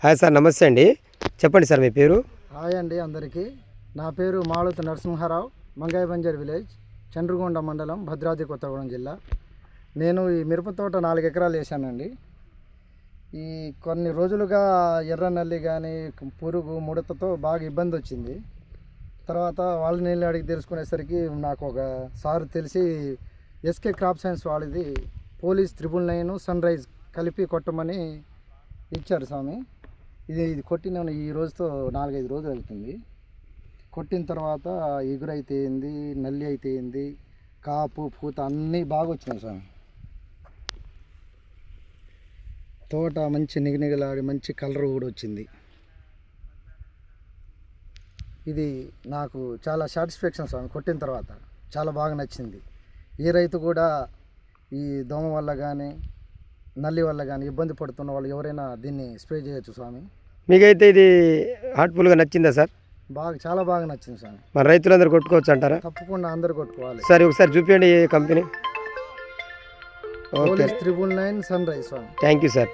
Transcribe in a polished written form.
Hi sir, నమస్తే అండి. చెప్పండి సార్ మీ పేరు? హాయ్ అండి అందరికీ. నా పేరు మాళుతి నరసింహారావు, మంగాయ బంజర్ విలేజ్, చండ్రుగొండ మండలం, భద్రాద్రి కొత్తగూడెం జిల్లా. నేను ఈ మిరప తోట 4 ఎకరాలు వేసానండి. ఈ కొన్ని రోజులుగా ఎర్ర నల్లి కానీ పురుగు ముడతతో బాగా ఇబ్బంది వచ్చింది. తర్వాత వాళ్ళ నీళ్ళు అడిగి తెలుసుకునేసరికి నాకు ఒక సార్ తెలిసి ఎస్కే క్రాప్ సైన్స్ వాళ్ళది పోలీస్ 999 సన్ రైజ్ కలిపి కొట్టమని ఇచ్చారు స్వామి. ఇది కొట్టిన ఈ రోజుతో 4-5 రోజులు అవుతుంది. కొట్టిన తర్వాత ఎగురు అయితే ఏంది, నల్లి అయితే ఏంది, కాపు పూత అన్నీ బాగా వచ్చినాయి స్వామి. తోట మంచి నిగనిగలాడి మంచి కలర్ కూడా వచ్చింది. ఇది నాకు చాలా సాటిస్ఫాక్షన్ స్వామి. కొట్టిన తర్వాత చాలా బాగా నచ్చింది. ఏ రైతు కూడా ఈ దోమ వల్ల కానీ నల్లి వల్ల కానీ ఇబ్బంది పడుతున్న వాళ్ళు ఎవరైనా దీన్ని స్ప్రే చేయొచ్చు స్వామి. మీకైతే ఇది హార్ట్ఫుల్గా నచ్చిందా సార్? చాలా బాగా నచ్చింది స్వామి. మన రైతులందరూ కొట్టుకోవచ్చు అంటారా? తప్పకుండా అందరు కొట్టుకోవాలి. సరే, ఒకసారి చూపించండి ఈ company. Police 999 sunrise Swami. Thank you sir.